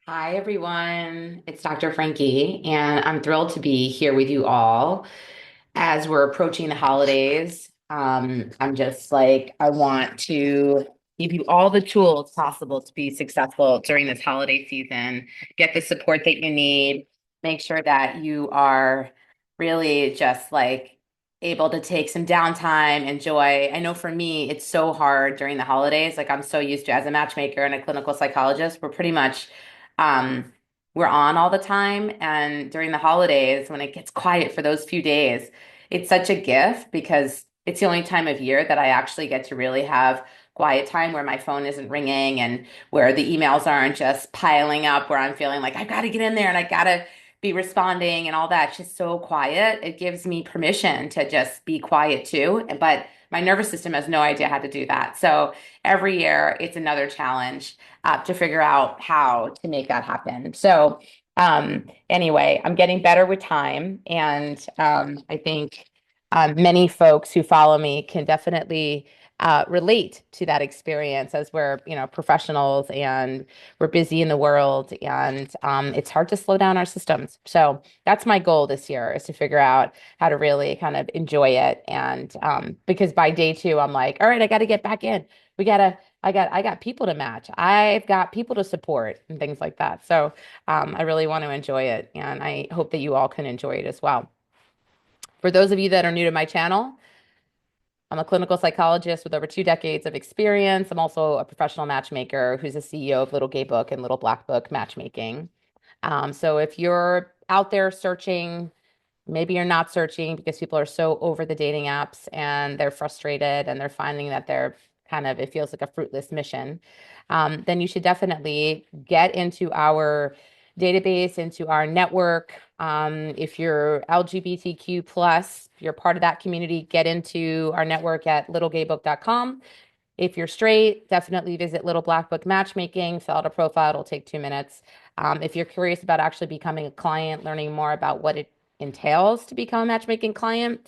Hi, everyone. It's Dr. Frankie, and I'm thrilled to be here with you all as we're approaching the holidays. I'm just like, I want to give you all the tools possible to be successful during this holiday season, get the support that you need, make sure that you are really just like able to take some downtime, enjoy. I know for me, it's so hard during the holidays. Like I'm so used to as a matchmaker and a clinical psychologist, we're pretty much um we're on all the time. And during the holidays, when it gets quiet for those few days, it's such a gift because it's the only time of year that I actually get to really have quiet time where my phone isn't ringing and where the emails aren't just piling up, where I'm feeling like I've got to get in there and I got to be responding and all that. It's just so quiet. It gives me permission to just be quiet too. But my nervous system has no idea how to do that. So every year it's another challenge to figure out how to make that happen. So anyway, I'm getting better with time, and I think many folks who follow me can definitely relate to that experience as we're, professionals and we're busy in the world, and it's hard to slow down our systems. So that's my goal this year is to figure out how to really kind of enjoy it, and because by day two, I'm like, all right, I got to get back in. We gotta I got people to match. I've got people to support and things like that. So I really want to enjoy it, and I hope that you all can enjoy it as well. For those of you that are new to my channel, I'm a clinical psychologist with over 2 decades of experience. I'm also a professional matchmaker who's a CEO of Little Gay Book and Little Black Book Matchmaking. So if you're out there searching, maybe you're not searching because people are so over the dating apps and they're frustrated and they're finding that they're kind of, it feels like a fruitless mission. Then you should definitely get into our database, into our network. If you're LGBTQ plus, you're part of that community, get into our network at littlegaybook.com. If you're straight, definitely visit Little Black Book Matchmaking, fill out a profile, it'll take 2 minutes. If you're curious about actually becoming a client, learning more about what it entails to become a matchmaking client,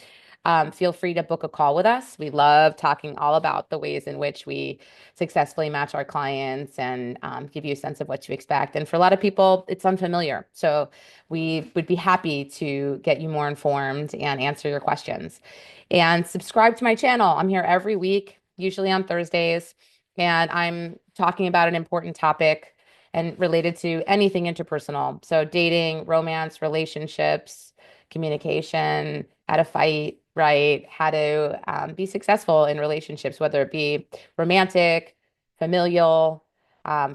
feel free to book a call with us. We love talking all about the ways in which we successfully match our clients and give you a sense of what to expect. And for a lot of people, it's unfamiliar. So we would be happy to get you more informed and answer your questions. And subscribe to my channel. I'm here every week, usually on Thursdays, and I'm talking about an important topic and related to anything interpersonal. So dating, romance, relationships, communication, how to fight, right? How to be successful in relationships, whether it be romantic, familial,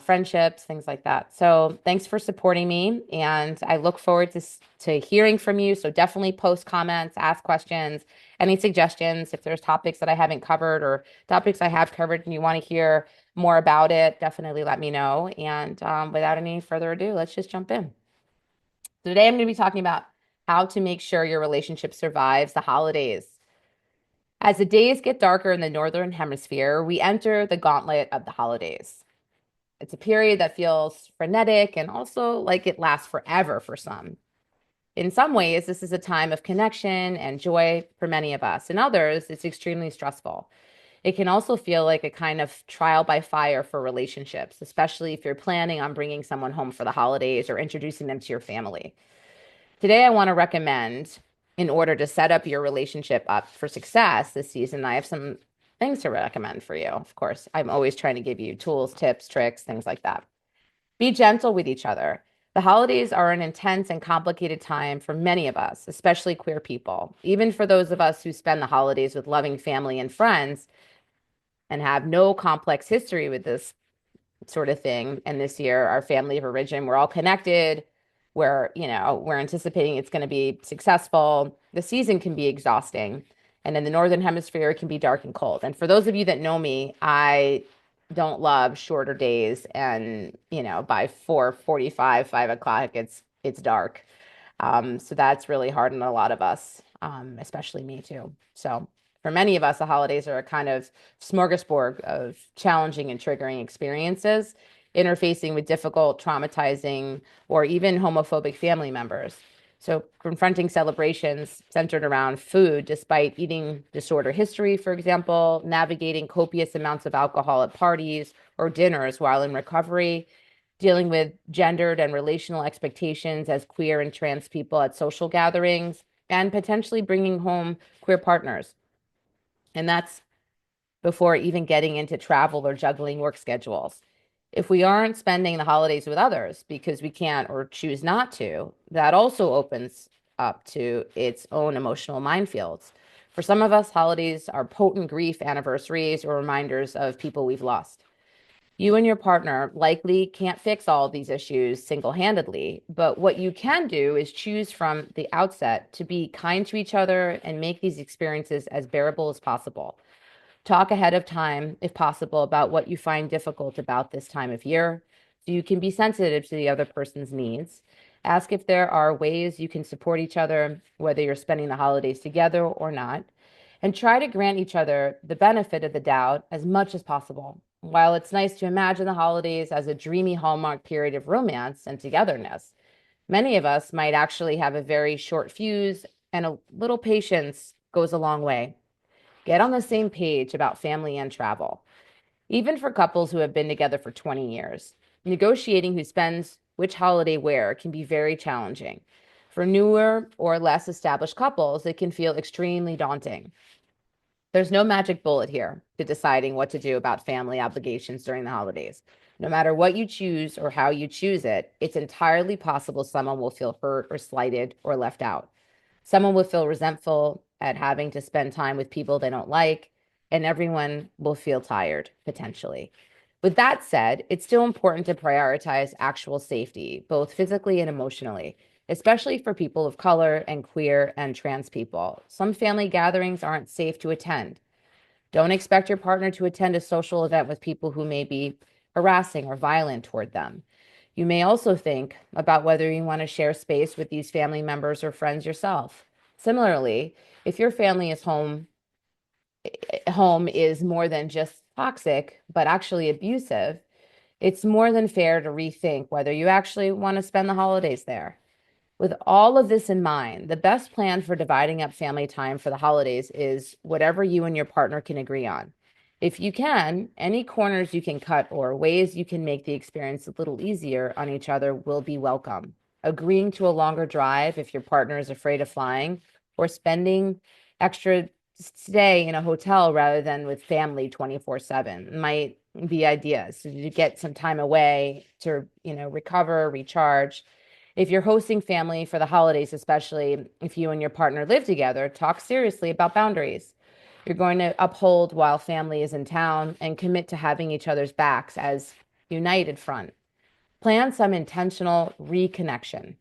friendships, things like that. So thanks for supporting me, and I look forward to hearing from you. So definitely post comments, ask questions, any suggestions. If there's topics that I haven't covered or topics I have covered and you want to hear more about it, definitely let me know. And without any further ado, let's just jump in. Today, I'm going to be talking about how to make sure your relationship survives the holidays. As the days get darker in the Northern Hemisphere, we enter the gauntlet of the holidays. It's a period that feels frenetic and also like it lasts forever for some. In some ways, this is a time of connection and joy for many of us. In others, it's extremely stressful. It can also feel like a kind of trial by fire for relationships, especially if you're planning on bringing someone home for the holidays or introducing them to your family. Today, I want to recommend, in order to set up your relationship up for success this season, I have some things to recommend for you. Of course, I'm always trying to give you tools, tips, tricks, things like that. Be gentle with each other. The holidays are an intense and complicated time for many of us, especially queer people. Even for those of us who spend the holidays with loving family and friends and have no complex history with this sort of thing. And this year, our family of origin, we're all connected. We're anticipating it's going to be successful. The season can be exhausting. And in the Northern Hemisphere, it can be dark and cold. And for those of you that know me, I don't love shorter days. And, by 4:45, 5 o'clock, it's dark. So that's really hard on a lot of us, especially me too. So for many of us, the holidays are a kind of smorgasbord of challenging and triggering experiences, interfacing with difficult, traumatizing, or even homophobic family members. So confronting celebrations centered around food, despite eating disorder history, for example, navigating copious amounts of alcohol at parties or dinners while in recovery, dealing with gendered and relational expectations as queer and trans people at social gatherings, and potentially bringing home queer partners. And that's before even getting into travel or juggling work schedules. If we aren't spending the holidays with others because we can't or choose not to, that also opens up to its own emotional minefields. For some of us, holidays are potent grief anniversaries or reminders of people we've lost. You and your partner likely can't fix all of these issues single-handedly, but what you can do is choose from the outset to be kind to each other and make these experiences as bearable as possible. Talk ahead of time, if possible, about what you find difficult about this time of year so you can be sensitive to the other person's needs. Ask if there are ways you can support each other, whether you're spending the holidays together or not, and try to grant each other the benefit of the doubt as much as possible. While it's nice to imagine the holidays as a dreamy hallmark period of romance and togetherness, many of us might actually have a very short fuse, and a little patience goes a long way. Get on the same page about family and travel. Even for couples who have been together for 20 years, negotiating who spends which holiday where can be very challenging. For newer or less established couples, it can feel extremely daunting. There's no magic bullet here to deciding what to do about family obligations during the holidays. No matter what you choose or how you choose it, it's entirely possible someone will feel hurt or slighted or left out. Someone will feel resentful at having to spend time with people they don't like, and everyone will feel tired, potentially. With that said, it's still important to prioritize actual safety, both physically and emotionally, especially for people of color and queer and trans people. Some family gatherings aren't safe to attend. Don't expect your partner to attend a social event with people who may be harassing or violent toward them. You may also think about whether you want to share space with these family members or friends yourself. Similarly, if your family is home is more than just toxic, but actually abusive, it's more than fair to rethink whether you actually want to spend the holidays there. With all of this in mind, the best plan for dividing up family time for the holidays is whatever you and your partner can agree on. If you can, any corners you can cut or ways you can make the experience a little easier on each other will be welcome. Agreeing to a longer drive if your partner is afraid of flying, or spending extra stay in a hotel rather than with family 24/7 might be ideas. So to get some time away to, recover, recharge. If you're hosting family for the holidays, especially if you and your partner live together, talk seriously about boundaries you're going to uphold while family is in town, and commit to having each other's backs as united front. Plan some intentional reconnection,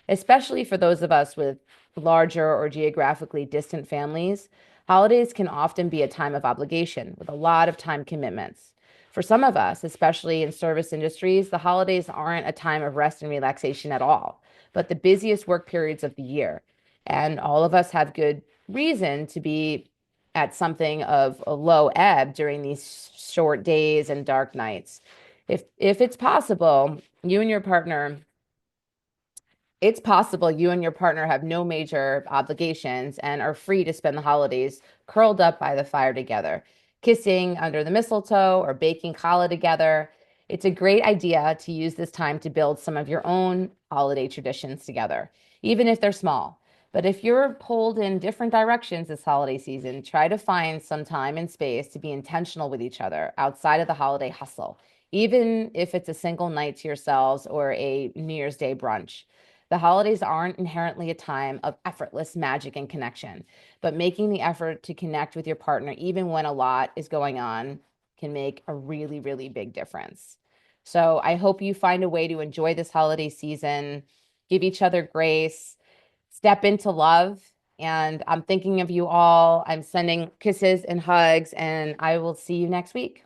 especially for those of us with larger or geographically distant families. Holidays can often be a time of obligation with a lot of time commitments. For some of us, especially in service industries, the holidays aren't a time of rest and relaxation at all, but the busiest work periods of the year. And all of us have good reason to be at something of a low ebb during these short days and dark nights. If it's possible, you and your partner it's possible you and your partner have no major obligations and are free to spend the holidays curled up by the fire together, kissing under the mistletoe or baking challah together. It's a great idea to use this time to build some of your own holiday traditions together, even if they're small. But if you're pulled in different directions this holiday season, try to find some time and space to be intentional with each other outside of the holiday hustle, even if it's a single night to yourselves or a New Year's Day brunch. The holidays aren't inherently a time of effortless magic and connection, but making the effort to connect with your partner, even when a lot is going on, can make a really, really big difference. So I hope you find a way to enjoy this holiday season, give each other grace, step into love. And I'm thinking of you all. I'm sending kisses and hugs, and I will see you next week.